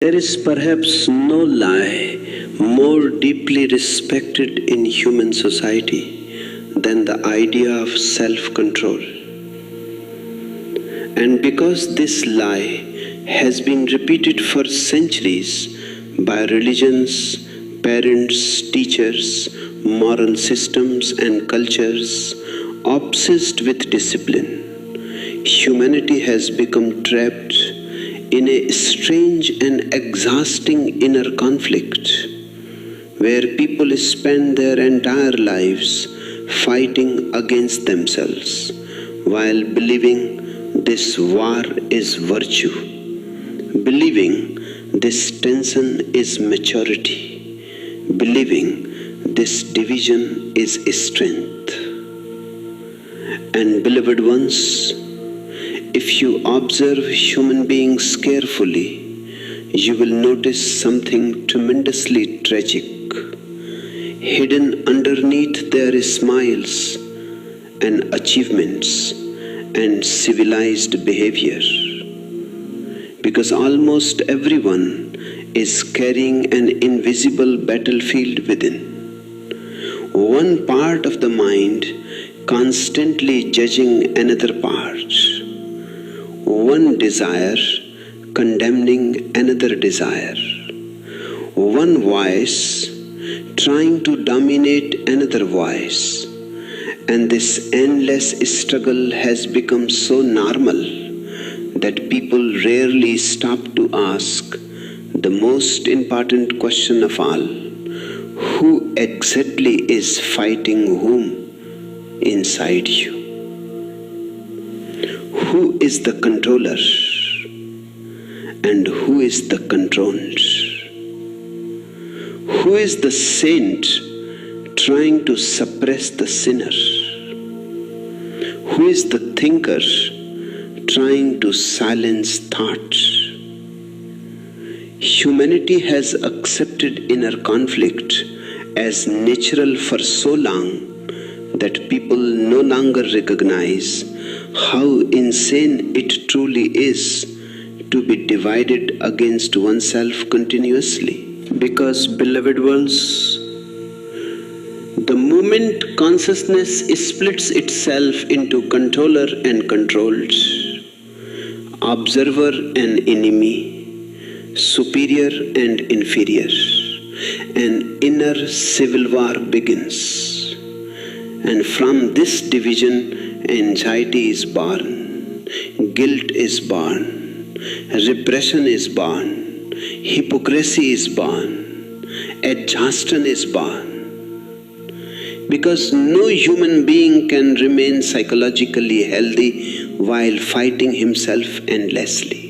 There is perhaps no lie more deeply respected in human society than the idea of self-control. And because this lie has been repeated for centuries by religions, parents, teachers, moral systems and cultures obsessed with discipline, humanity has become trapped in a strange and exhausting inner conflict where people spend their entire lives fighting against themselves while believing this war is virtue, believing this tension is maturity, believing this division is strength. And beloved ones, if you observe human beings carefully, you will notice something tremendously tragic. Hidden underneath their smiles and achievements and civilized behavior. Because almost everyone is carrying an invisible battlefield within. One part of the mind constantly judging another part. One desire condemning another desire. One voice trying to dominate another voice. And this endless struggle has become so normal that people rarely stop to ask the most important question of all: who exactly is fighting whom inside you? Who is the controller and who is the controlled? Who is the saint trying to suppress the sinner? Who is the thinker trying to silence thought? Humanity has accepted inner conflict as natural for so long that people no longer recognize how insane it truly is to be divided against oneself continuously. Because, beloved ones, the moment consciousness splits itself into controller and controlled, observer and enemy, superior and inferior, an inner civil war begins. And from this division, anxiety is born, guilt is born, repression is born, hypocrisy is born, exhaustion is born. Because no human being can remain psychologically healthy while fighting himself endlessly.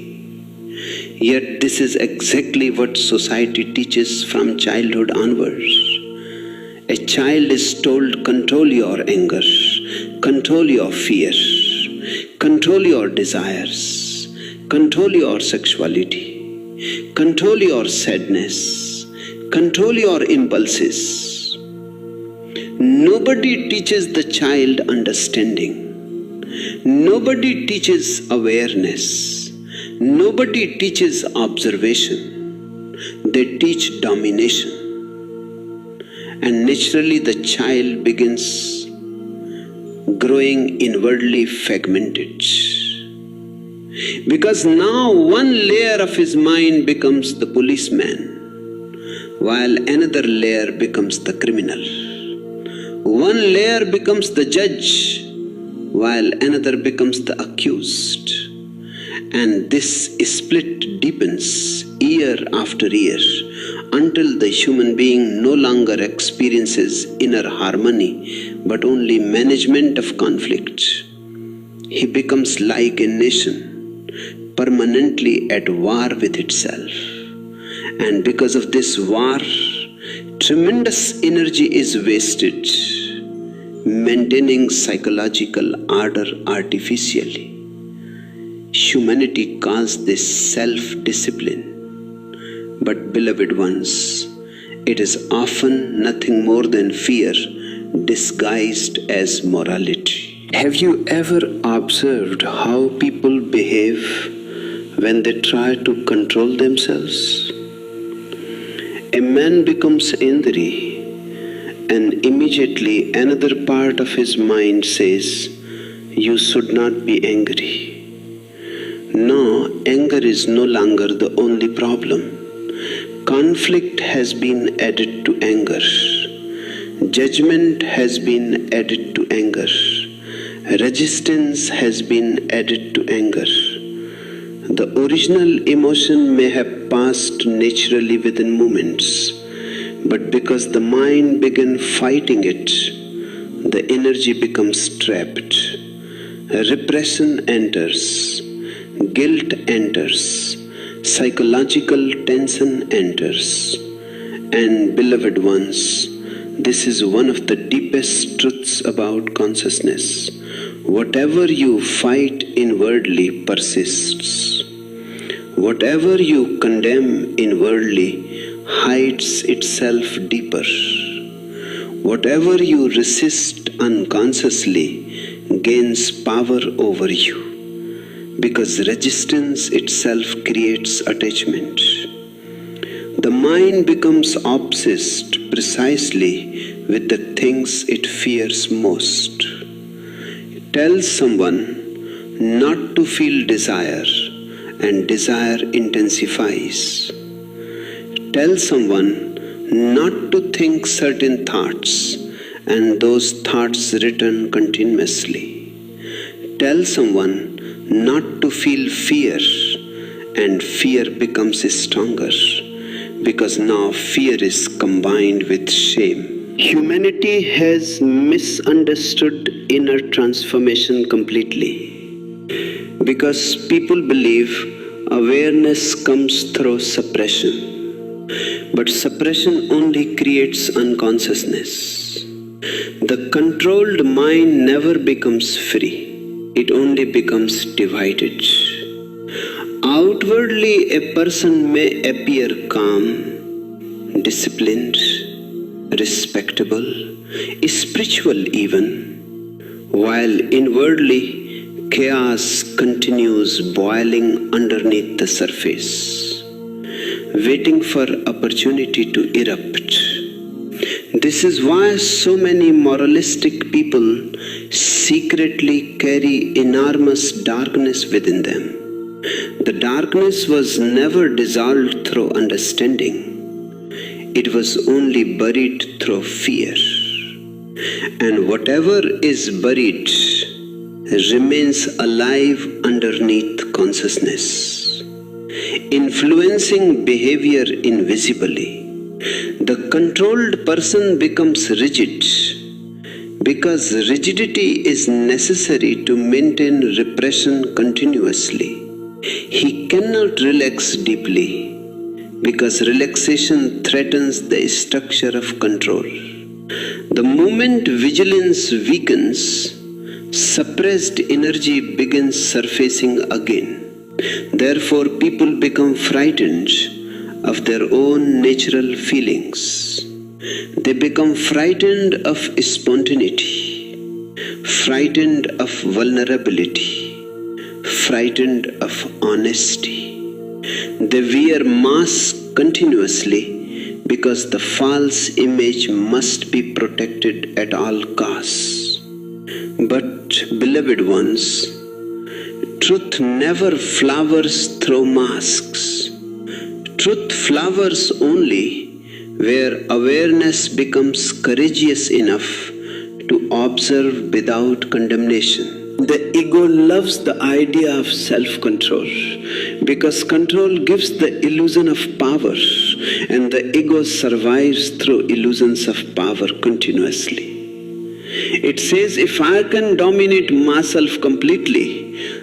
Yet this is exactly what society teaches from childhood onwards. A child is told, control your anger, control your fear, control your desires, control your sexuality, control your sadness, control your impulses. Nobody teaches the child understanding. Nobody teaches awareness. Nobody teaches observation. They teach domination. And naturally the child begins growing inwardly fragmented. Because now one layer of his mind becomes the policeman, while another layer becomes the criminal. One layer becomes the judge, while another becomes the accused. And this split deepens year after year until the human being no longer experiences inner harmony but only management of conflict. He becomes like a nation permanently at war with itself. And because of this war, tremendous energy is wasted maintaining psychological order artificially. Humanity calls this self-discipline. But beloved ones, it is often nothing more than fear disguised as morality. Have you ever observed how people behave when they try to control themselves. A man becomes angry, and immediately another part of his mind says, "You should not be angry." No, anger is no longer the only problem. Conflict has been added to anger. Judgment has been added to anger. Resistance has been added to anger. The original emotion may have passed naturally within moments, but because the mind began fighting it, the energy becomes trapped. Repression enters, guilt enters, psychological tension enters. And beloved ones, this is one of the deepest truths about consciousness. Whatever you fight inwardly persists. Whatever you condemn inwardly hides itself deeper. Whatever you resist unconsciously gains power over you, because resistance itself creates attachment. The mind becomes obsessed precisely with the things it fears most. Tell someone not to feel desire, and desire intensifies. Tell someone not to think certain thoughts, and those thoughts return continuously. Tell someone not to feel fear, and fear becomes stronger, because now fear is combined with shame. Humanity has misunderstood inner transformation completely, because people believe awareness comes through suppression. But suppression only creates unconsciousness. The controlled mind never becomes free. It only becomes divided. Outwardly, a person may appear calm, disciplined, respectable, spiritual even, while inwardly chaos continues boiling underneath the surface, waiting for opportunity to erupt. This is why so many moralistic people secretly carry enormous darkness within them. The darkness was never dissolved through understanding. It was only buried through fear. And whatever is buried remains alive underneath consciousness, influencing behavior invisibly. The controlled person becomes rigid, because rigidity is necessary to maintain repression continuously. He cannot relax deeply, because relaxation threatens the structure of control. The moment vigilance weakens, suppressed energy begins surfacing again. Therefore, people become frightened of their own natural feelings. They become frightened of spontaneity, frightened of vulnerability, frightened of honesty. They wear masks continuously, because the false image must be protected at all costs. But, beloved ones, truth never flowers through masks. Truth flowers only where awareness becomes courageous enough to observe without condemnation. The ego loves the idea of self-control, because control gives the illusion of power, and the ego survives through illusions of power continuously. It says, if I can dominate myself completely,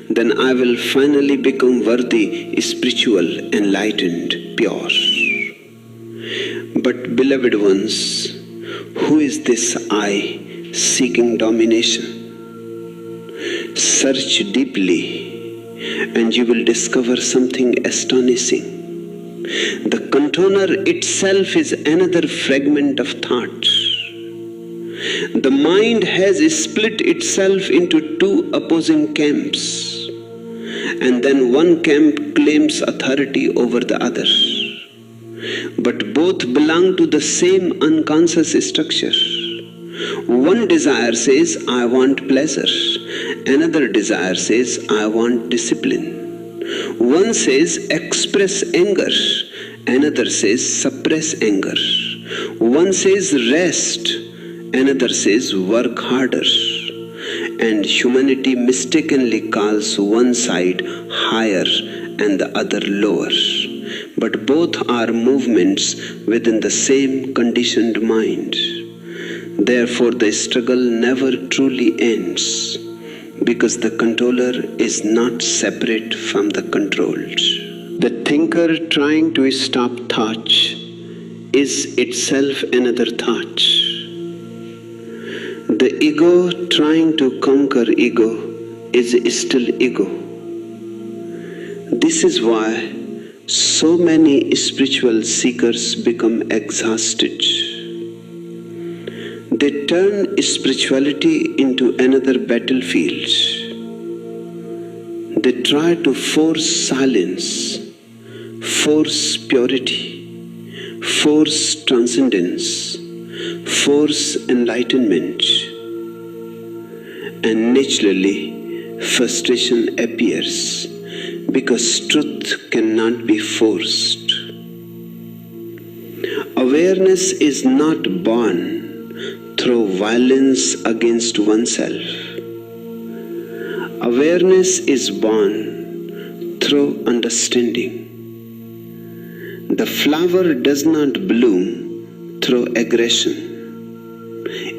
then I will finally become worthy, spiritual, enlightened, pure. But beloved ones, who is this I seeking domination? Search deeply, and you will discover something astonishing. The container itself is another fragment of thought. The mind has split itself into two opposing camps, and then one camp claims authority over the other. But both belong to the same unconscious structure. One desire says, I want pleasure. Another desire says, I want discipline. One says, express anger. Another says, suppress anger. One says, rest. Another says, work harder. And humanity mistakenly calls one side higher and the other lower. But both are movements within the same conditioned mind. Therefore, the struggle never truly ends, because the controller is not separate from the controlled. The thinker trying to stop thought is itself another thought. The ego trying to conquer ego is still ego. This is why so many spiritual seekers become exhausted. They turn spirituality into another battlefield. They try to force silence, force purity, force transcendence, force enlightenment. And naturally, frustration appears because truth cannot be forced. Awareness is not born through violence against oneself. Awareness is born through understanding. The flower does not bloom through aggression.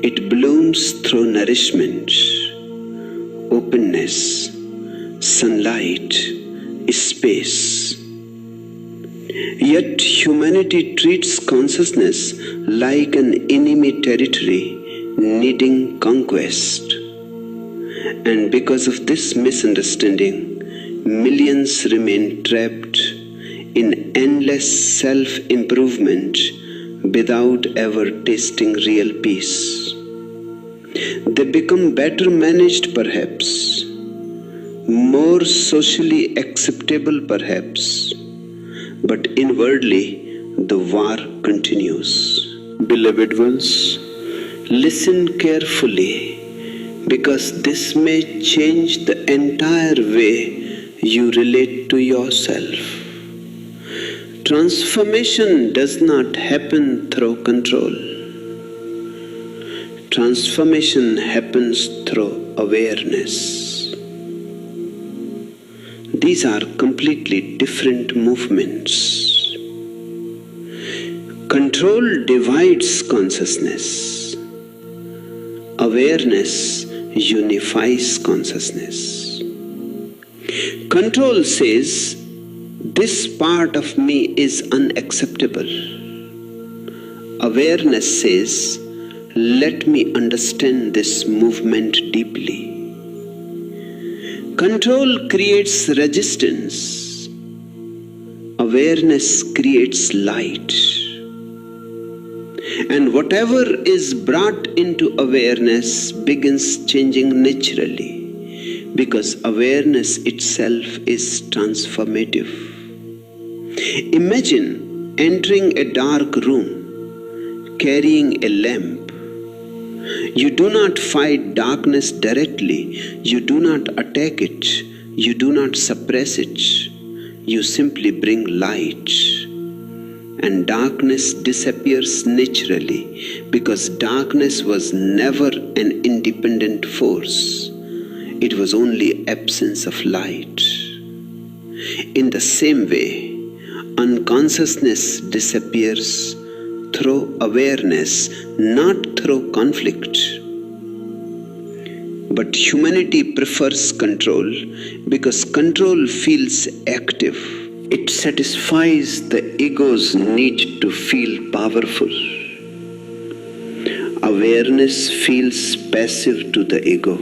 It blooms through nourishment, openness, sunlight, space. Yet humanity treats consciousness like an enemy territory needing conquest. And because of this misunderstanding, millions remain trapped in endless self-improvement without ever tasting real peace. They become better managed perhaps, more socially acceptable perhaps, but inwardly the war continues. Beloved ones, listen carefully, because this may change the entire way you relate to yourself. Transformation does not happen through control. Transformation happens through awareness. These are completely different movements. Control divides consciousness. Awareness unifies consciousness. Control says, this part of me is unacceptable. Awareness says, let me understand this movement deeply. Control creates resistance. Awareness creates light. And whatever is brought into awareness begins changing naturally, because awareness itself is transformative. Imagine entering a dark room, carrying a lamp. You do not fight darkness directly, you do not attack it, you do not suppress it, you simply bring light. And darkness disappears naturally, because darkness was never an independent force. It was only absence of light. In the same way, unconsciousness disappears through awareness, not through conflict. But humanity prefers control because control feels active. It satisfies the ego's need to feel powerful. Awareness feels passive to the ego,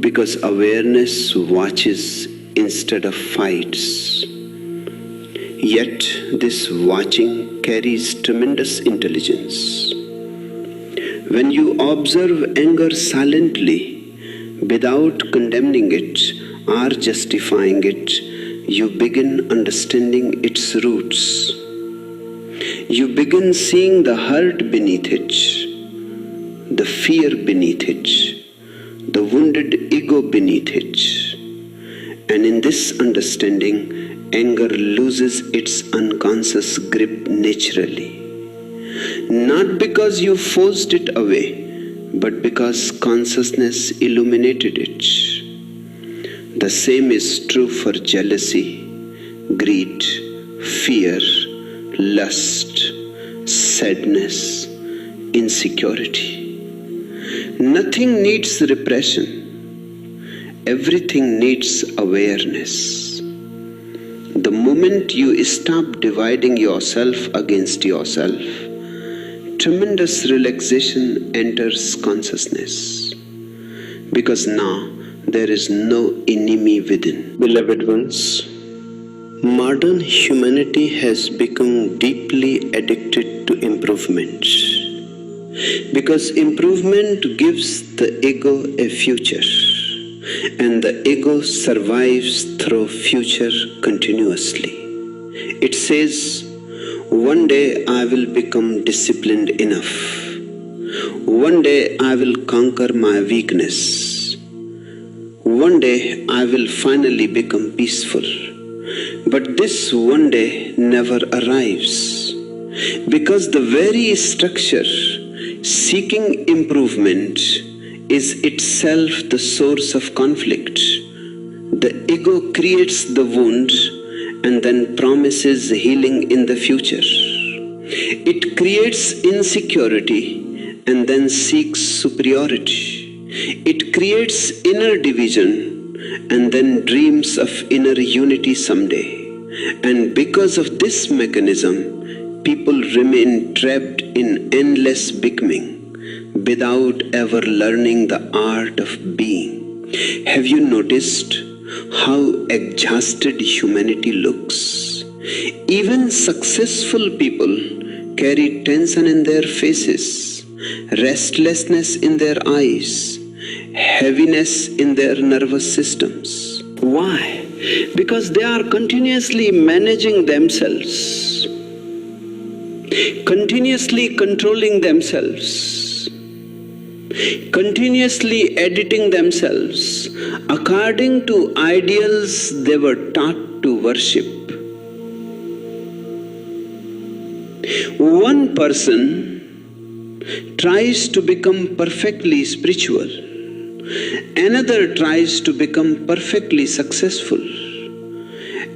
because awareness watches instead of fights. Yet this watching carries tremendous intelligence. When you observe anger silently, without condemning it are justifying it, you begin understanding its roots. You begin seeing the hurt beneath it, the fear beneath it, the wounded ego beneath it. And in this understanding, anger loses its unconscious grip naturally. Not because you forced it away, but because consciousness illuminated it. The same is true for jealousy, greed, fear, lust, sadness, insecurity. Nothing needs repression. Everything needs awareness. The moment you stop dividing yourself against yourself, tremendous relaxation enters consciousness. Because now there is no enemy within. Beloved ones, modern humanity has become deeply addicted to improvement. Because improvement gives the ego a future, and the ego survives through future continuously. It says, one day I will become disciplined enough. One day I will conquer my weakness. One day I will finally become peaceful. But this one day never arrives, because the very structure seeking improvement is itself the source of conflict. The ego creates the wound and then promises healing in the future. It creates insecurity and then seeks superiority. It creates inner division and then dreams of inner unity someday. And because of this mechanism, people remain trapped in endless becoming without ever learning the art of being. Have you noticed how exhausted humanity looks? Even successful people carry tension in their faces, restlessness in their eyes, heaviness in their nervous systems. Why? Because they are continuously managing themselves, continuously controlling themselves, continuously editing themselves according to ideals they were taught to worship. One person tries to become perfectly spiritual. Another tries to become perfectly successful.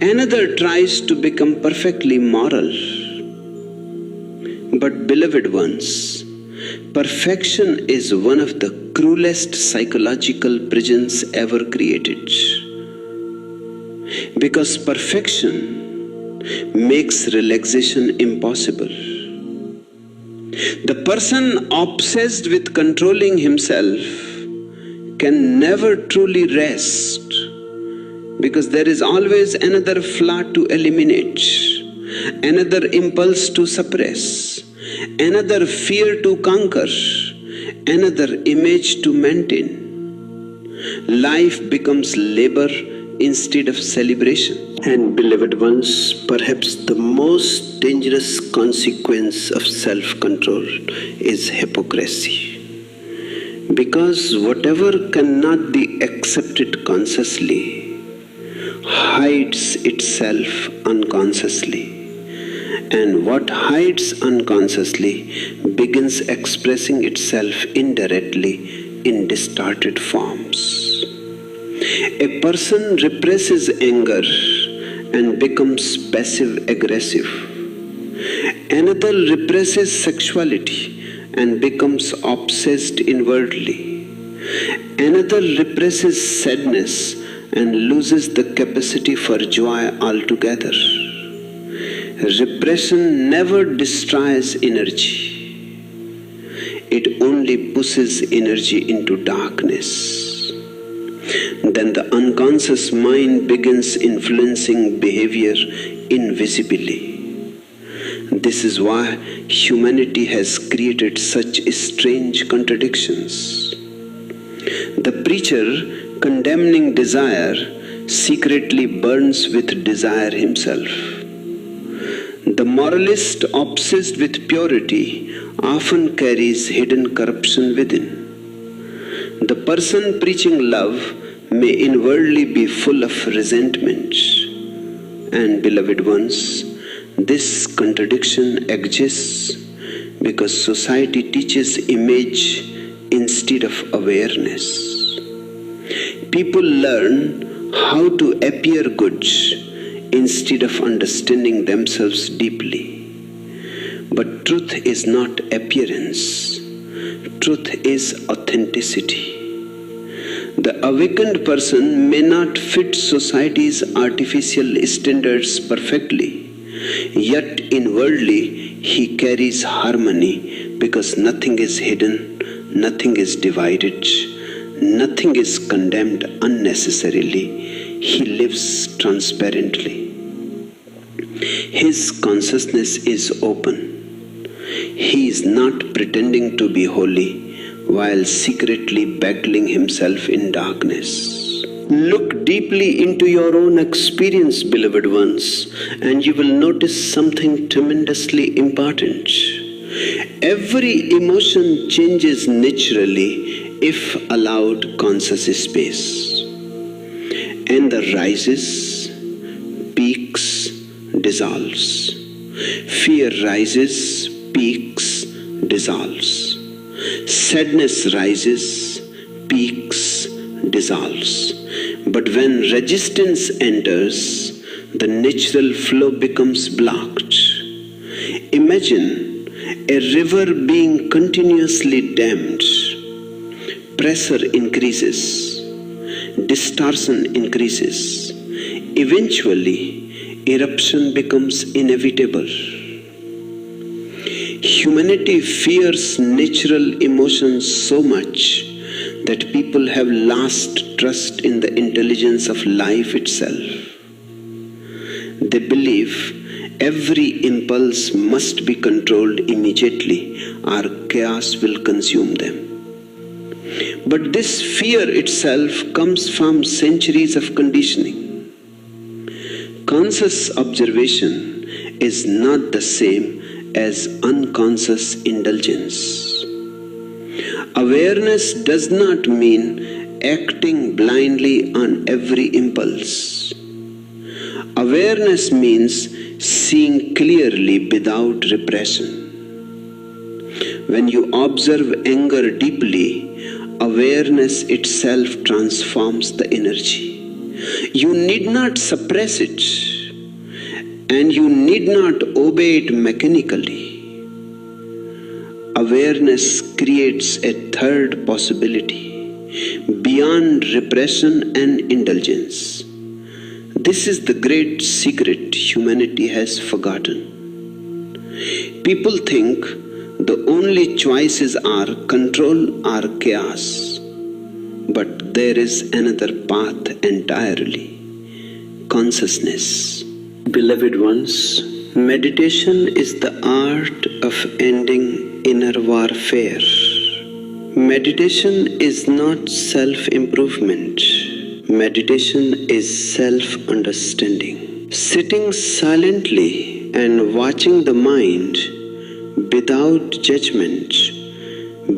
Another tries to become perfectly moral. But beloved ones, perfection is one of the cruelest psychological prisons ever created. Because perfection makes relaxation impossible. The person obsessed with controlling himself can never truly rest, because there is always another flaw to eliminate, another impulse to suppress, another fear to conquer, another image to maintain. Life becomes labor instead of celebration. And beloved ones, perhaps the most dangerous consequence of self-control is hypocrisy. Because whatever cannot be accepted consciously hides itself unconsciously. And what hides unconsciously begins expressing itself indirectly in distorted forms. A person represses anger and becomes passive-aggressive. Another represses sexuality and becomes obsessed inwardly. Another represses sadness and loses the capacity for joy altogether. Repression never destroys energy. It only pushes energy into darkness. Then the unconscious mind begins influencing behavior invisibly. This is why humanity has created such strange contradictions. The preacher condemning desire secretly burns with desire himself. The moralist obsessed with purity often carries hidden corruption within. The person preaching love may inwardly be full of resentment. And beloved ones, this contradiction exists because society teaches image instead of awareness. People learn how to appear good instead of understanding themselves deeply. But truth is not appearance. Truth is authenticity. The awakened person may not fit society's artificial standards perfectly, yet inwardly he carries harmony because nothing is hidden, nothing is divided, nothing is condemned unnecessarily. He lives transparently. His consciousness is open. He is not pretending to be holy while secretly battling himself in darkness. Look deeply into your own experience, beloved ones, and you will notice something tremendously important. Every emotion changes naturally if allowed conscious space. Anger rises, peaks, dissolves. Fear rises, peaks, dissolves. Sadness rises, peaks, dissolves. But when resistance enters, the natural flow becomes blocked. Imagine a river being continuously dammed. Pressure increases, distortion increases. Eventually, eruption becomes inevitable. Humanity fears natural emotions so much that people have lost trust in the intelligence of life itself. They believe every impulse must be controlled immediately or chaos will consume them. But this fear itself comes from centuries of conditioning. Conscious observation is not the same as unconscious indulgence. Awareness does not mean acting blindly on impulse. impulse. Awareness means seeing clearly without repression. When you observe anger deeply, awareness itself transforms the energy. You need not suppress it, and you need not obey it mechanically. Awareness creates a third possibility, beyond repression and indulgence. This is the great secret humanity has forgotten. People think the only choices are control or chaos. But there is another path entirely, consciousness. Beloved ones, meditation is the art of ending inner warfare. Meditation is not self-improvement. Meditation is self-understanding. Sitting silently and watching the mind without judgment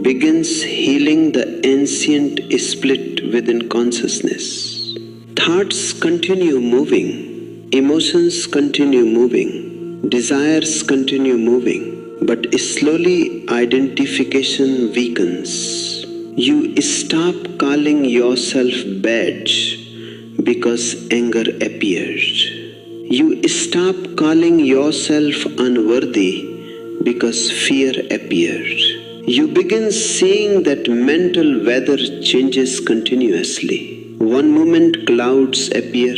begins healing the ancient split within consciousness. Thoughts continue moving, emotions continue moving, desires continue moving, but slowly identification weakens. You stop calling yourself bad because anger appeared. You stop calling yourself unworthy because fear appeared. You begin seeing that mental weather changes continuously. One moment clouds appear,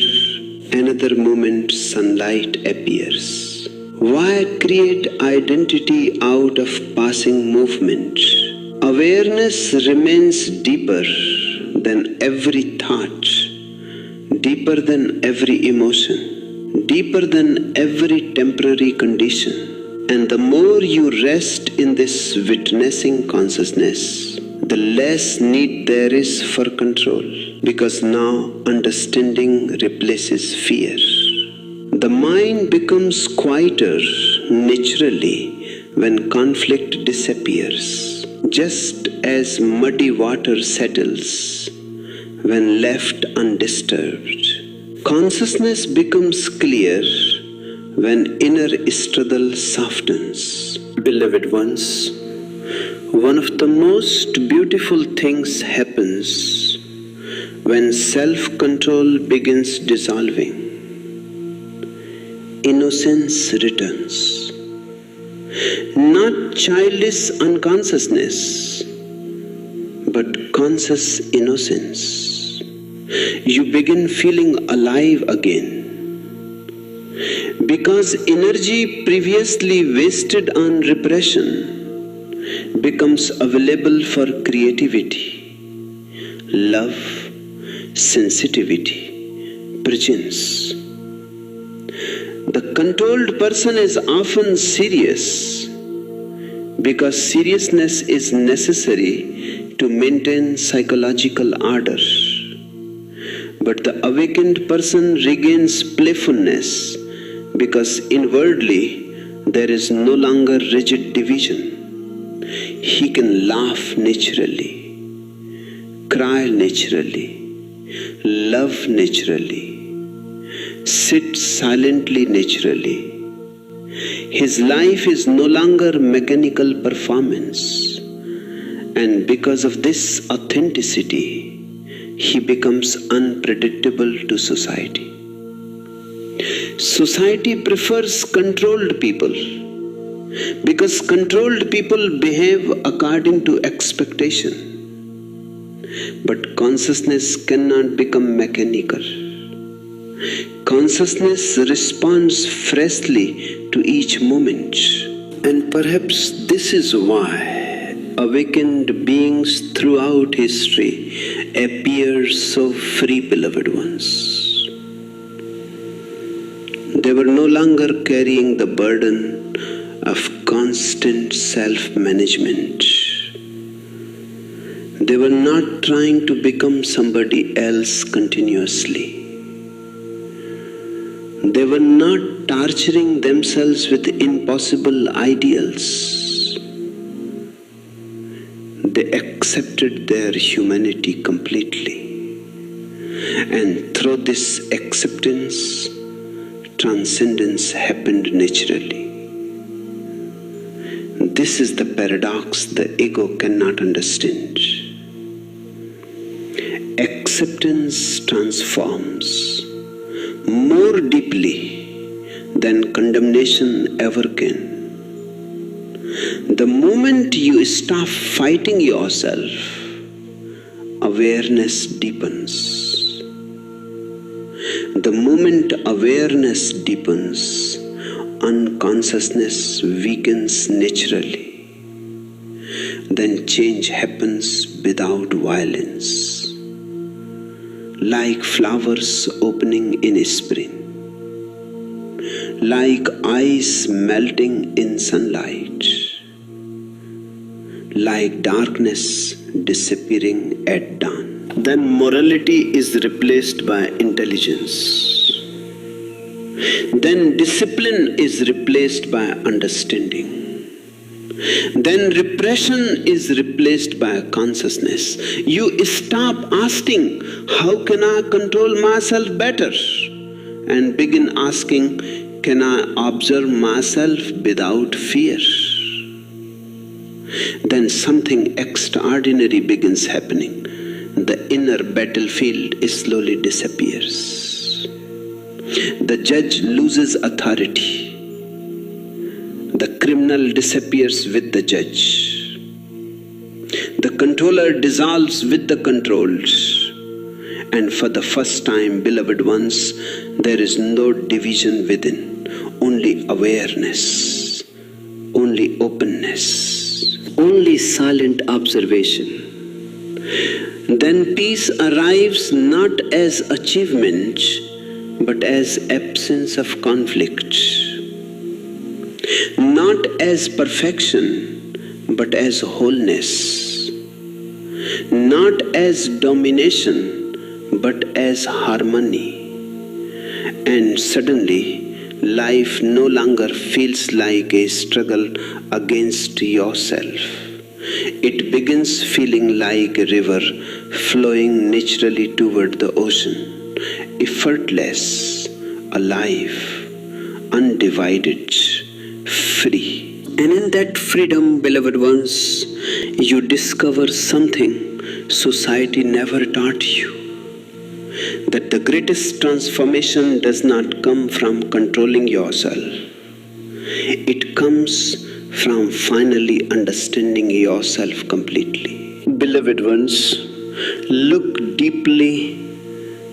another moment sunlight appears. Why create identity out of passing movement? Awareness remains deeper than every thought, deeper than every emotion, deeper than every temporary condition. And the more you rest in this witnessing consciousness, the less need there is for control, because now understanding replaces fear. The mind becomes quieter naturally when conflict disappears, just as muddy water settles when left undisturbed. Consciousness becomes clear when inner struggle softens. Beloved ones, one of the most beautiful things happens when self-control begins dissolving. Innocence returns. Not childish unconsciousness, but conscious innocence. You begin feeling alive again. Because energy previously wasted on repression becomes available for creativity, love, sensitivity, presence. The controlled person is often serious because seriousness is necessary to maintain psychological order. But the awakened person regains playfulness because inwardly there is no longer rigid division. He can laugh naturally, cry naturally, love naturally, sit silently naturally. His life is no longer mechanical performance, and because of this authenticity, he becomes unpredictable to society. Society prefers controlled people because controlled people behave according to expectation. But consciousness cannot become mechanical. Consciousness responds freshly to each moment. And perhaps this is why awakened beings throughout history appear so free, beloved ones. They were no longer carrying the burden of constant self-management. They were not trying to become somebody else continuously. They were not torturing themselves with impossible ideals. They accepted their humanity completely. And through this acceptance, transcendence happened naturally. This is the paradox the ego cannot understand. Acceptance transforms more deeply than condemnation ever can. The moment you stop fighting yourself, awareness deepens. The moment awareness deepens, unconsciousness weakens naturally. Then change happens without violence, like flowers opening in spring, like ice melting in sunlight, like darkness disappearing at dawn. Then morality is replaced by intelligence. Then discipline is replaced by understanding. Then repression is replaced by consciousness. You stop asking, how can I control myself better? And begin asking, can I observe myself without fear? Then something extraordinary begins happening. The inner battlefield slowly disappears. The judge loses authority. The criminal disappears with the judge. The controller dissolves with the controlled. And for the first time, beloved ones, there is no division within, only awareness, only openness, only silent observation. Then peace arrives not as achievement, but as absence of conflict. Not as perfection, but as wholeness. not as domination but as harmony. And suddenly, life no longer feels like a struggle against yourself. It begins feeling like a river flowing naturally toward the ocean, effortless, alive, undivided, free. And in that freedom, beloved ones, you discover something society never taught you. That the greatest transformation does not come from controlling yourself. It comes from finally understanding yourself completely. Beloved ones, look deeply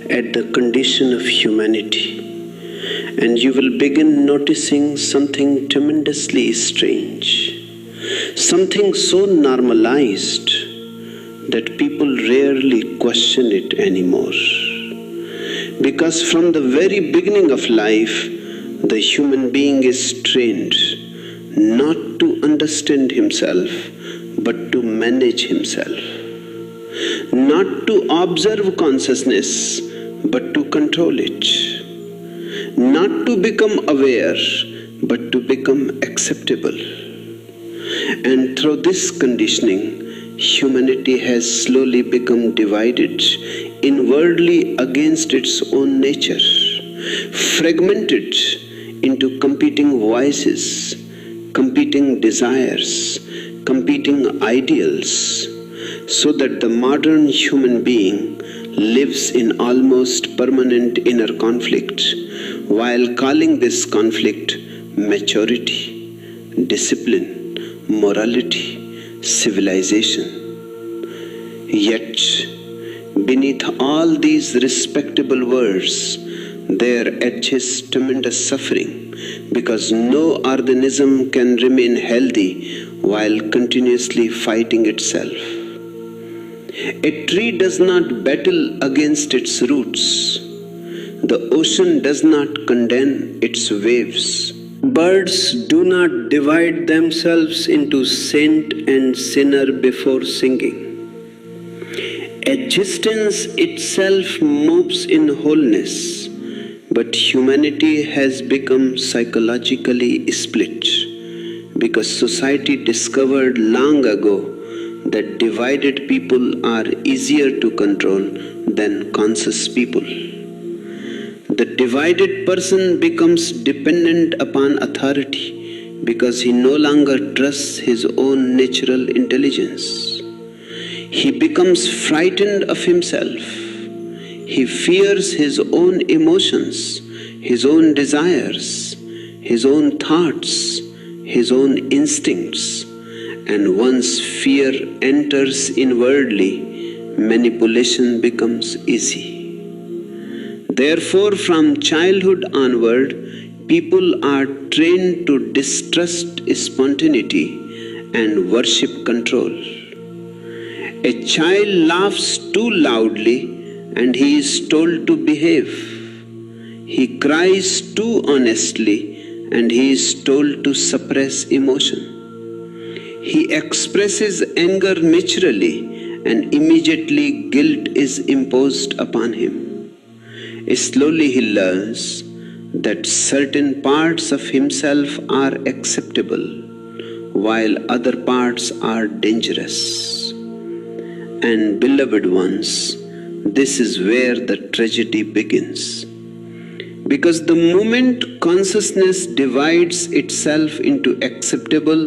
at the condition of humanity, and you will begin noticing something tremendously strange, something so normalized that people rarely question it anymore. Because from the very beginning of life, the human being is trained not to understand himself, but to manage himself. Not to observe consciousness, but to control it. Not to become aware, but to become acceptable. And through this conditioning, humanity has slowly become divided inwardly against its own nature, fragmented into competing voices, competing desires, competing ideals, so that the modern human being lives in almost permanent inner conflict, while calling this conflict maturity, discipline, morality, civilization. Yet, beneath all these respectable words, there edges tremendous suffering, because no organism can remain healthy while continuously fighting itself. A tree does not battle against its roots. The ocean does not condemn its waves. Birds do not divide themselves into saint and sinner before singing. Existence itself moves in wholeness, but humanity has become psychologically split, because society discovered long ago that divided people are easier to control than conscious people. The divided person becomes dependent upon authority because he no longer trusts his own natural intelligence. He becomes frightened of himself. He fears his own emotions, his own desires, his own thoughts, his own instincts. And once fear enters inwardly, manipulation becomes easy. Therefore, from childhood onward, people are trained to distrust spontaneity and worship control. A child laughs too loudly and he is told to behave. He cries too honestly and he is told to suppress emotion. He expresses anger naturally and immediately guilt is imposed upon him. Slowly he learns that certain parts of himself are acceptable while other parts are dangerous. And beloved ones, this is where the tragedy begins. Because the moment consciousness divides itself into acceptable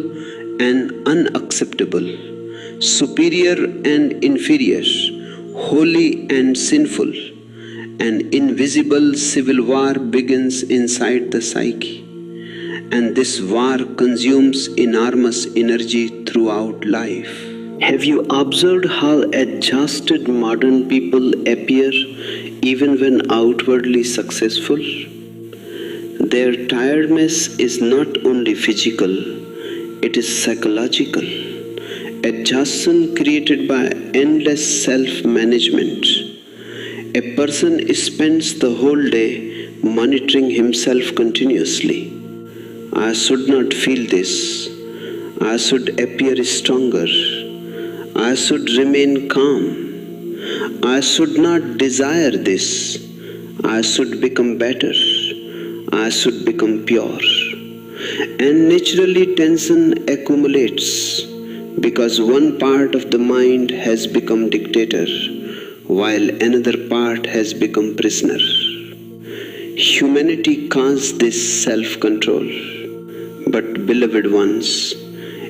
and unacceptable, superior and inferior, holy and sinful, an invisible civil war begins inside the psyche. And this war consumes enormous energy throughout life. Have you observed how exhausted modern people appear even when outwardly successful? Their tiredness is not only physical, it is psychological. Exhaustion created by endless self-management. A person spends the whole day monitoring himself continuously. I should not feel this. I should appear stronger. I should remain calm. I should not desire this. I should become better. I should become pure. And naturally tension accumulates because one part of the mind has become dictator while another part has become prisoner. Humanity calls this self-control. But beloved ones,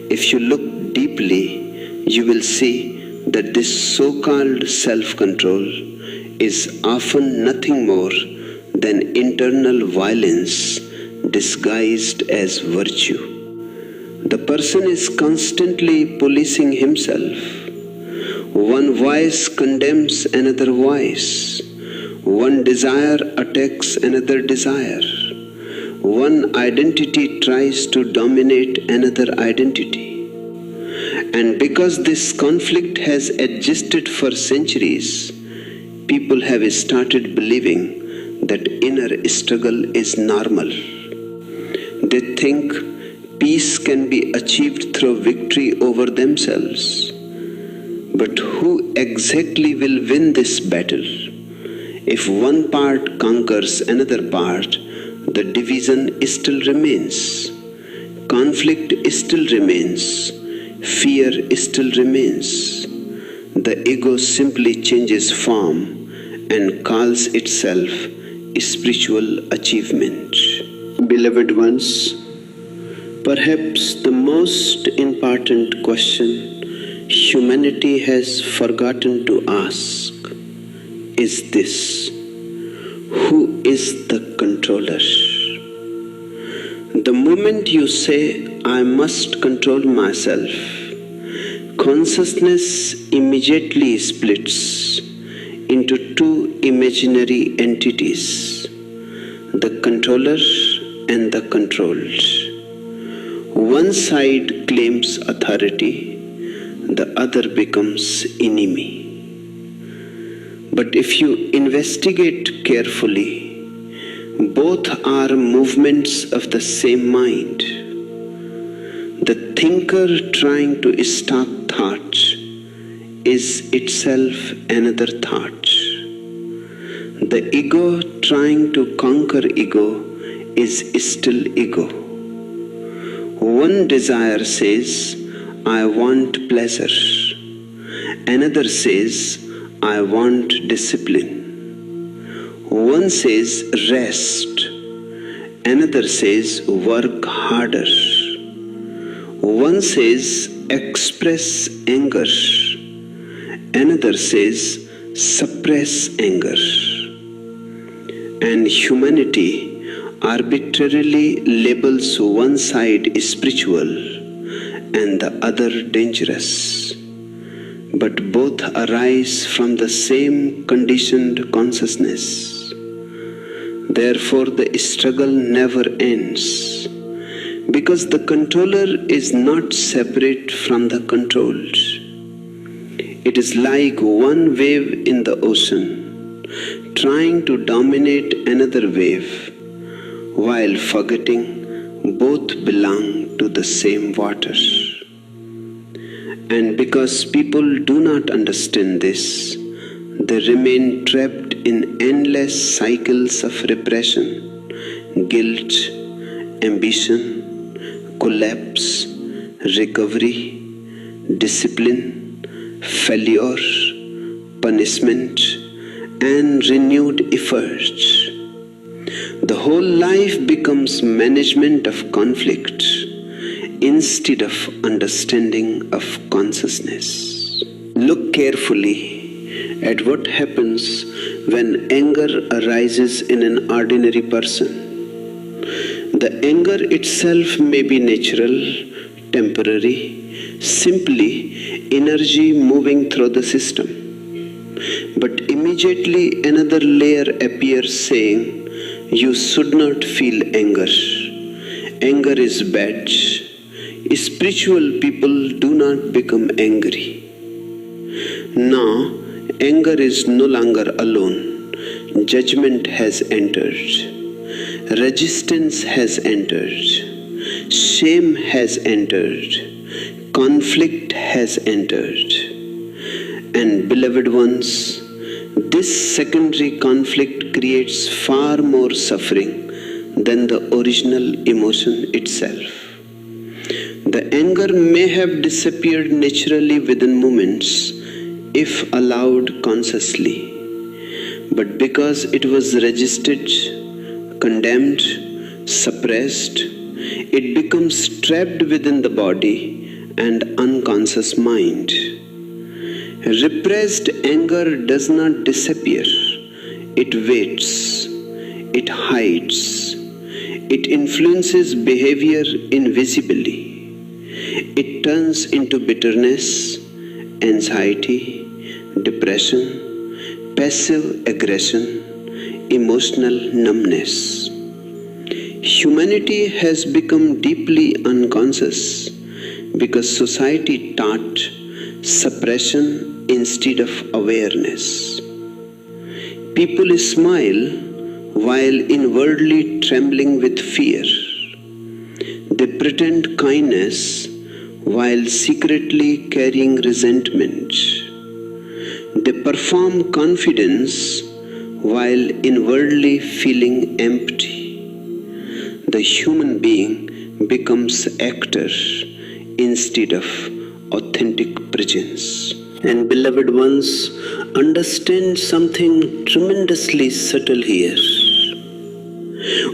if you look deeply, you will see that this so-called self-control is often nothing more than internal violence disguised as virtue. The person is constantly policing himself. One voice condemns another voice. One desire attacks another desire. One identity tries to dominate another identity. And because this conflict has existed for centuries, people have started believing that inner struggle is normal. They think peace can be achieved through victory over themselves. But who exactly will win this battle? If one part conquers another part, the division still remains. Conflict still remains. Fear still remains. The ego simply changes form and calls itself spiritual achievement. Beloved ones, perhaps the most important question humanity has forgotten to ask is this: who is the controller? The moment you say, I must control myself, consciousness immediately splits into two imaginary entities, the controller and the controlled. One side claims authority, the other becomes enemy. But if you investigate carefully, both are movements of the same mind. The thinker trying to stop thought is itself another thought. The ego trying to conquer ego is still ego. One desire says, I want pleasure. Another says, I want discipline. One says rest, another says work harder. One says express anger, another says suppress anger. And humanity arbitrarily labels one side spiritual and the other dangerous. But both arise from the same conditioned consciousness. Therefore, the struggle never ends, because the controller is not separate from the controlled. It is like one wave in the ocean, trying to dominate another wave, while forgetting both belong to the same water. And because people do not understand this, they remain trapped in endless cycles of repression, guilt, ambition, collapse, recovery, discipline, failure, punishment, and renewed effort. The whole life becomes management of conflict instead of understanding of consciousness. Look carefully at what happens when anger arises in an ordinary person. The anger itself may be natural, temporary, simply energy moving through the system. But immediately another layer appears saying, you should not feel anger. Anger is bad. Spiritual people do not become angry. Now, anger is no longer alone. Judgment has entered. Resistance has entered. Shame has entered. Conflict has entered. And beloved ones, this secondary conflict creates far more suffering than the original emotion itself. The anger may have disappeared naturally within moments if allowed consciously, but because it was registered, condemned, suppressed, it becomes trapped within the body and unconscious mind. Repressed anger does not disappear. It waits. It hides. It influences behavior invisibly. It turns into bitterness, anxiety, depression, passive aggression, emotional numbness. Humanity has become deeply unconscious because society taught suppression instead of awareness. People smile while inwardly trembling with fear. They pretend kindness while secretly carrying resentment. They perform confidence while inwardly feeling empty. The human being becomes actor instead of authentic presence. And beloved ones, understand something tremendously subtle here.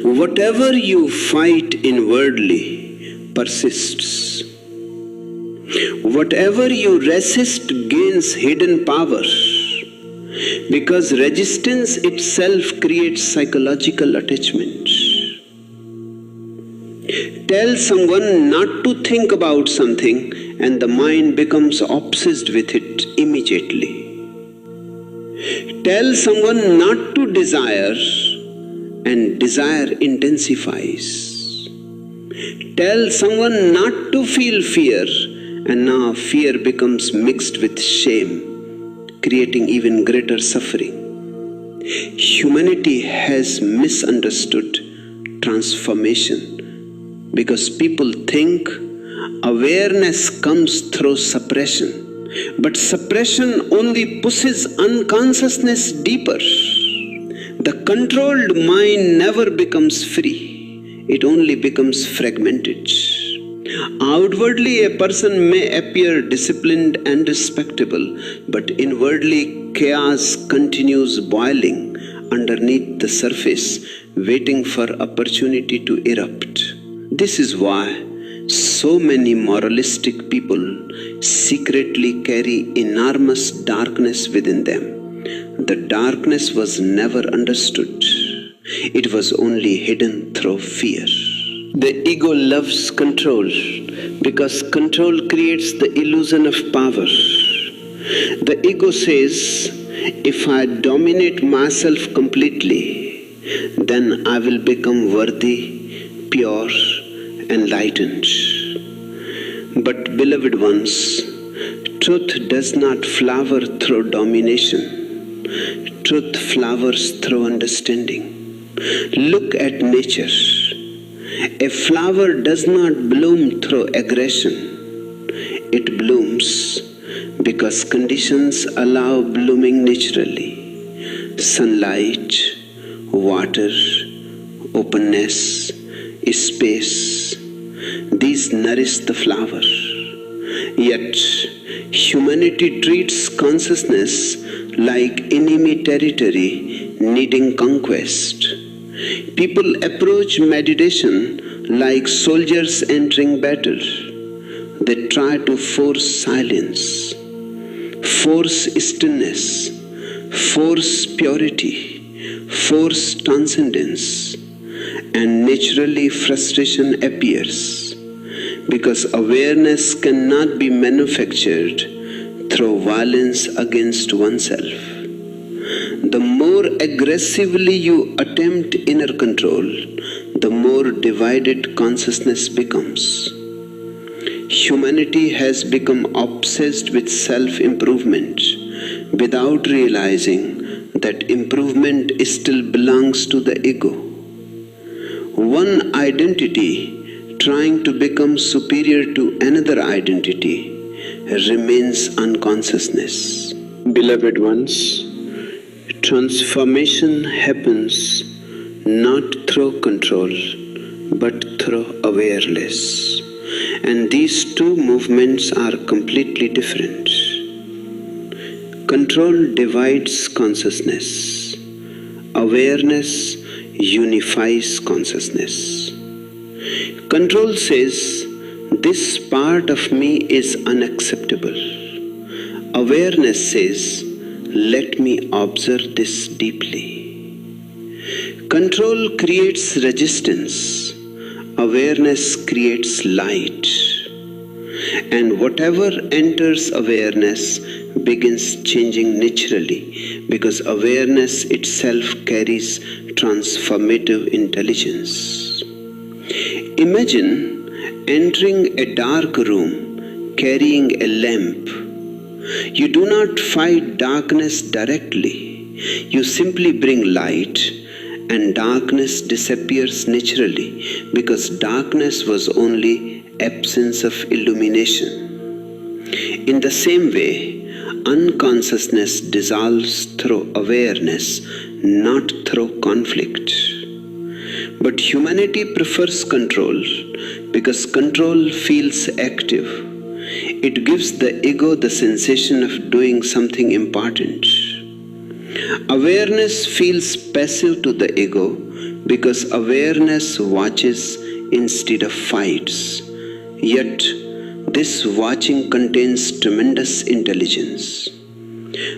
Whatever you fight inwardly persists. Whatever you resist gains hidden power, because resistance itself creates psychological attachment. Tell someone not to think about something and the mind becomes obsessed with it immediately. Tell someone not to desire and desire intensifies. Tell someone not to feel fear and now fear becomes mixed with shame, creating even greater suffering. Humanity has misunderstood transformation because people think awareness comes through suppression, but suppression only pushes unconsciousness deeper. The controlled mind never becomes free, it only becomes fragmented. Outwardly, a person may appear disciplined and respectable, but inwardly, chaos continues boiling underneath the surface, waiting for opportunity to erupt. This is why so many moralistic people secretly carry enormous darkness within them. The darkness was never understood. It was only hidden through fear. The ego loves control because control creates the illusion of power. The ego says, if I dominate myself completely, then I will become worthy, pure, enlightened. But beloved ones, truth does not flower through domination. Truth flowers through understanding. Look at nature. A flower does not bloom through aggression. It blooms because conditions allow blooming naturally. Sunlight, water, openness, space. These nourish the flower. Yet, humanity treats consciousness like enemy territory needing conquest. People approach meditation like soldiers entering battle. They try to force silence, force stillness, force purity, force transcendence, and naturally frustration appears because awareness cannot be manufactured through violence against oneself. The more aggressively you attempt inner control, the more divided consciousness becomes. Humanity has become obsessed with self-improvement without realizing that improvement still belongs to the ego. One identity trying to become superior to another identity remains unconsciousness. Beloved ones, transformation happens not through control but through awareness. And these two movements are completely different. Control divides consciousness. Awareness unifies consciousness. Control says, this part of me is unacceptable. Awareness says, let me observe this deeply. Control creates resistance. Awareness creates light. And whatever enters awareness begins changing naturally, because awareness itself carries transformative intelligence. Imagine entering a dark room carrying a lamp. You do not fight darkness directly. You simply bring light, and darkness disappears naturally, because darkness was only absence of illumination. In the same way, unconsciousness dissolves through awareness, not through conflict. But humanity prefers control because control feels active. It gives the ego the sensation of doing something important. Awareness feels passive to the ego because awareness watches instead of fights. Yet, this watching contains tremendous intelligence.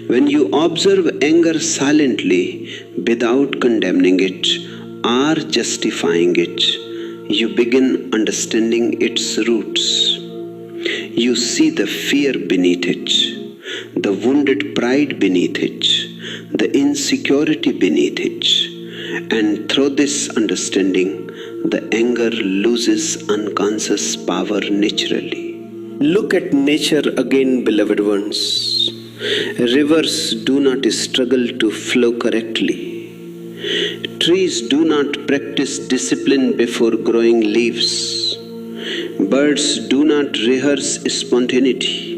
When you observe anger silently without condemning it or justifying it, you begin understanding its roots. You see the fear beneath it, the wounded pride beneath it, the insecurity beneath it, and through this understanding, the anger loses unconscious power naturally. Look at nature again, beloved ones. Rivers do not struggle to flow correctly. Trees do not practice discipline before growing leaves. Birds do not rehearse spontaneity.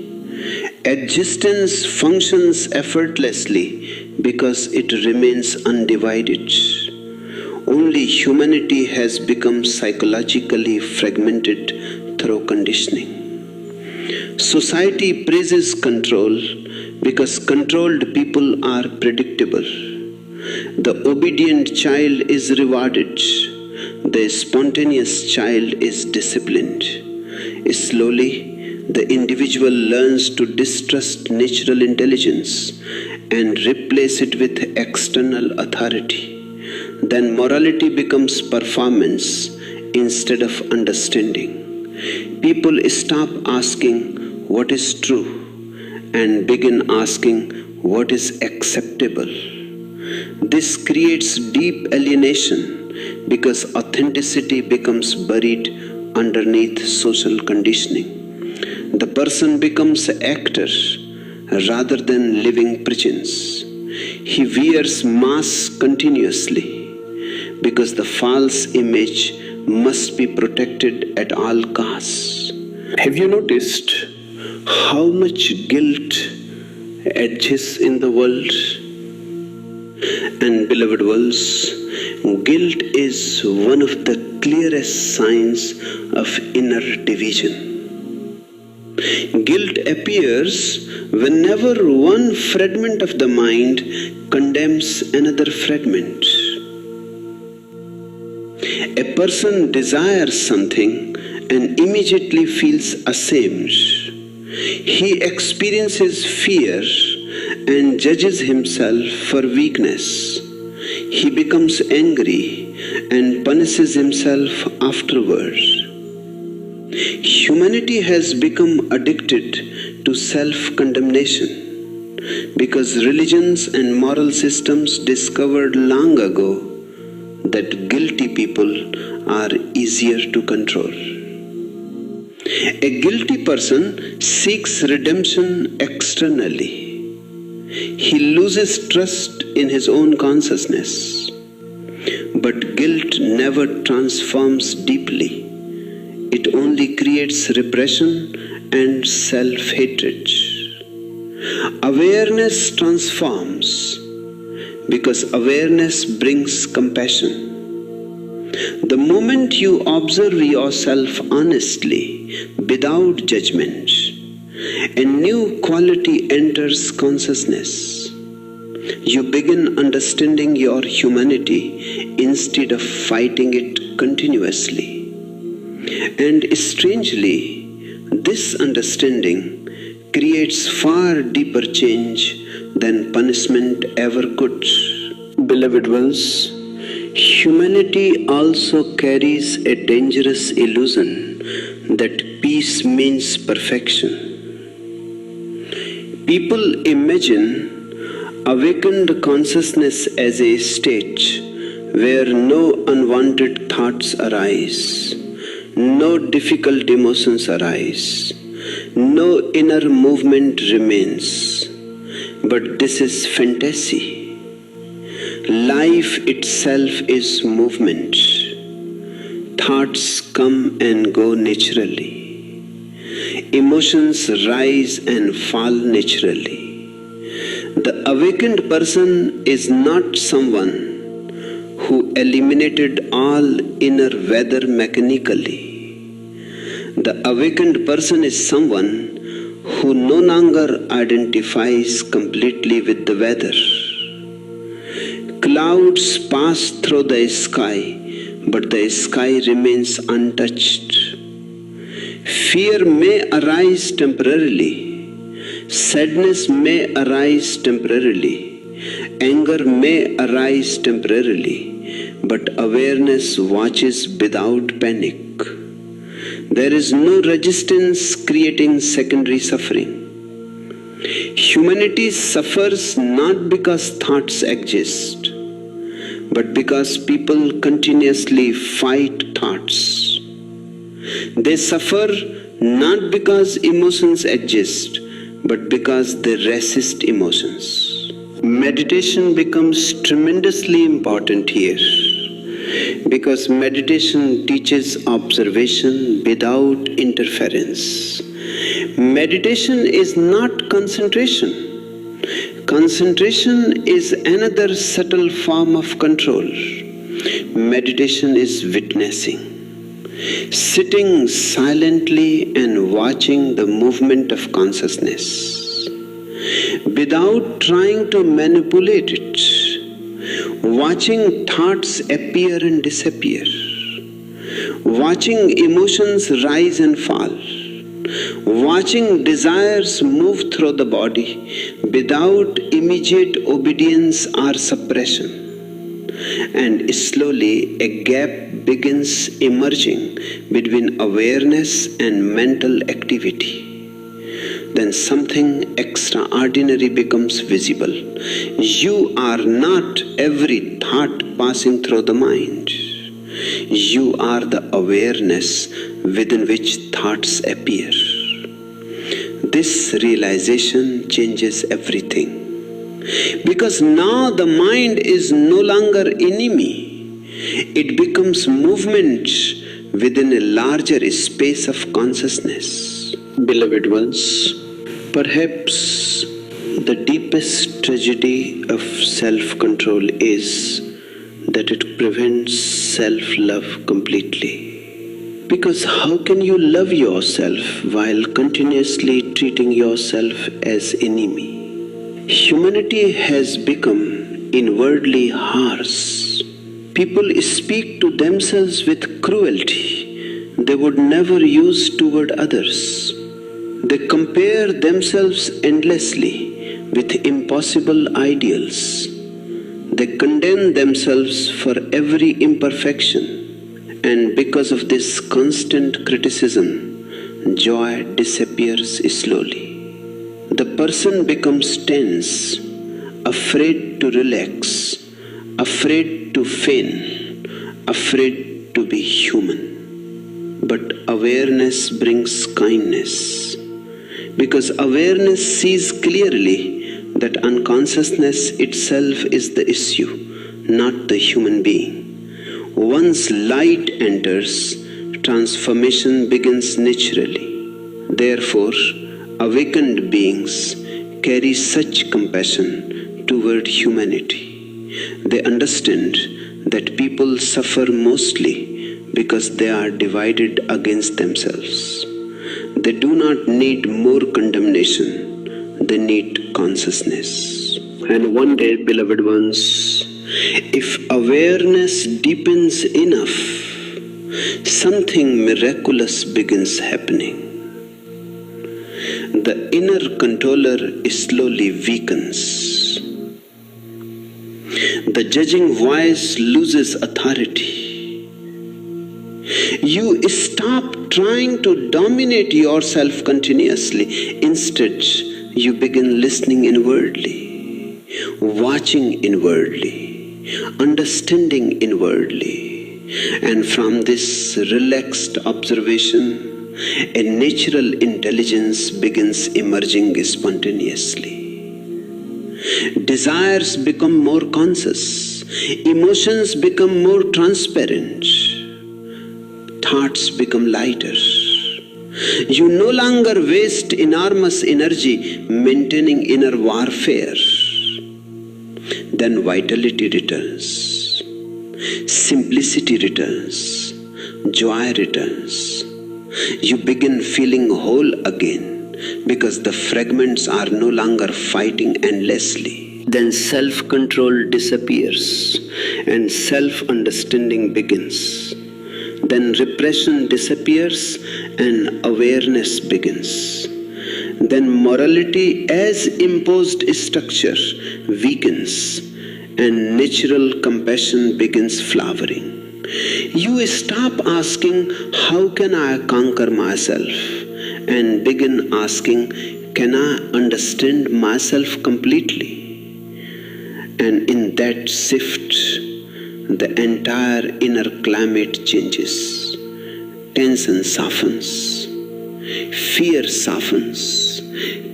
Existence functions effortlessly because it remains undivided. Only humanity has become psychologically fragmented through conditioning. Society praises control because controlled people are predictable. The obedient child is rewarded. The spontaneous child is disciplined. Slowly, the individual learns to distrust natural intelligence and replace it with external authority. Then morality becomes performance instead of understanding. People stop asking what is true and begin asking what is acceptable. This creates deep alienation because authenticity becomes buried underneath social conditioning. The person becomes an actor rather than living presence. He wears masks continuously because the false image must be protected at all costs. Have you noticed how much guilt exists in the world? And beloved ones, guilt is one of the clearest signs of inner division. Guilt appears whenever one fragment of the mind condemns another fragment. A person desires something and immediately feels ashamed. He experiences fear and judges himself for weakness. He becomes angry and punishes himself afterwards. Humanity has become addicted to self-condemnation because religions and moral systems discovered long ago that guilty people are easier to control. A guilty person seeks redemption externally. He loses trust in his own consciousness. But guilt never transforms deeply. It only creates repression and self-hatred. Awareness transforms because awareness brings compassion. The moment you observe yourself honestly, without judgment, a new quality enters consciousness. You begin understanding your humanity instead of fighting it continuously. And strangely, this understanding creates far deeper change than punishment ever could. Beloved ones, humanity also carries a dangerous illusion that peace means perfection. People imagine awakened consciousness as a state where no unwanted thoughts arise, no difficult emotions arise, no inner movement remains. But this is fantasy. Life itself is movement. Thoughts come and go naturally. Emotions rise and fall naturally. The awakened person is not someone who eliminated all inner weather mechanically. The awakened person is someone who no longer identifies completely with the weather. Clouds pass through the sky, but the sky remains untouched. Fear may arise temporarily. Sadness may arise temporarily. Anger may arise temporarily. But awareness watches without panic. There is no resistance creating secondary suffering. Humanity suffers not because thoughts exist, but because people continuously fight thoughts. They suffer not because emotions exist, but because they resist emotions. Meditation becomes tremendously important here, because meditation teaches observation without interference. Meditation is not concentration. Concentration is another subtle form of control. Meditation is witnessing. Sitting silently and watching the movement of consciousness without trying to manipulate it, watching thoughts appear and disappear, watching emotions rise and fall, watching desires move through the body without immediate obedience or suppression. And slowly a gap begins emerging between awareness and mental activity. Then something extraordinary becomes visible. You are not every thought passing through the mind. You are the awareness within which thoughts appear. This realization changes everything. Because now the mind is no longer enemy. It becomes movement within a larger space of consciousness. Beloved ones, perhaps the deepest tragedy of self-control is that it prevents self-love completely. Because how can you love yourself while continuously treating yourself as enemy? Humanity has become inwardly harsh. People speak to themselves with cruelty they would never use toward others. They compare themselves endlessly with impossible ideals. They condemn themselves for every imperfection. And because of this constant criticism, joy disappears slowly. The person becomes tense, afraid to relax, afraid to feign, afraid to be human. But awareness brings kindness, because awareness sees clearly that unconsciousness itself is the issue, not the human being. Once light enters, transformation begins naturally. Therefore, awakened beings carry such compassion toward humanity. They understand that people suffer mostly because they are divided against themselves. They do not need more condemnation, they need consciousness. And one day, beloved ones, if awareness deepens enough, something miraculous begins happening. The inner controller slowly weakens. The judging voice loses authority. You stop trying to dominate yourself continuously. Instead, you begin listening inwardly, watching inwardly, understanding inwardly. And from this relaxed observation, a natural intelligence begins emerging spontaneously. Desires become more conscious, emotions become more transparent, thoughts become lighter. You no longer waste enormous energy maintaining inner warfare. Then vitality returns, simplicity returns, joy returns. You begin feeling whole again because the fragments are no longer fighting endlessly. Then self-control disappears and self-understanding begins. Then repression disappears and awareness begins. Then morality as imposed structure weakens and natural compassion begins flowering. You stop asking, how can I conquer myself? And begin asking, can I understand myself completely? And in that shift, the entire inner climate changes. Tension softens, fear softens,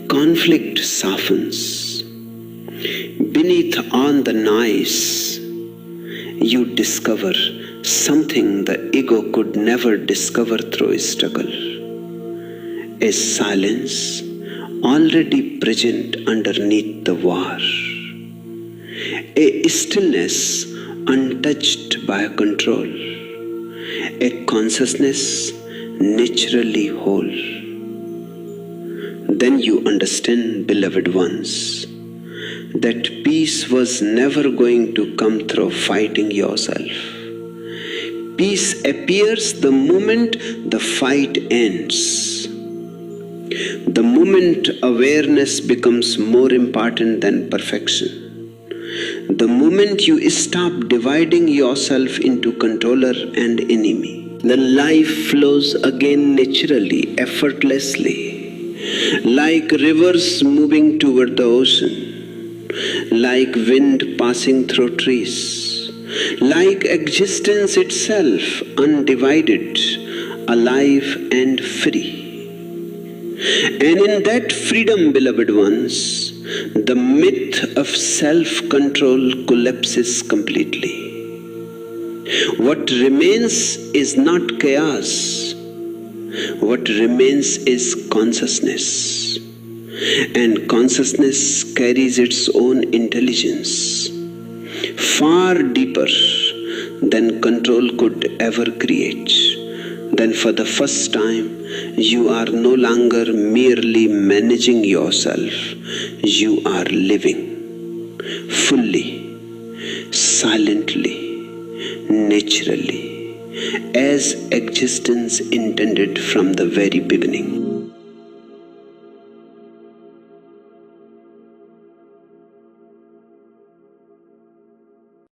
conflict softens. Beneath all the noise, you discover something the ego could never discover through struggle. A silence already present underneath the war. A stillness untouched by control. A consciousness naturally whole. Then you understand, beloved ones, that peace was never going to come through fighting yourself. Peace appears the moment the fight ends. The moment awareness becomes more important than perfection. The moment you stop dividing yourself into controller and enemy. Then life flows again naturally, effortlessly, like rivers moving toward the ocean, like wind passing through trees, like existence itself, undivided, alive and free. And in that freedom, beloved ones, the myth of self-control collapses completely. What remains is not chaos. What remains is consciousness. And consciousness carries its own intelligence, far deeper than control could ever create. Then for the first time, you are no longer merely managing yourself. You are living fully, silently, naturally, as existence intended from the very beginning.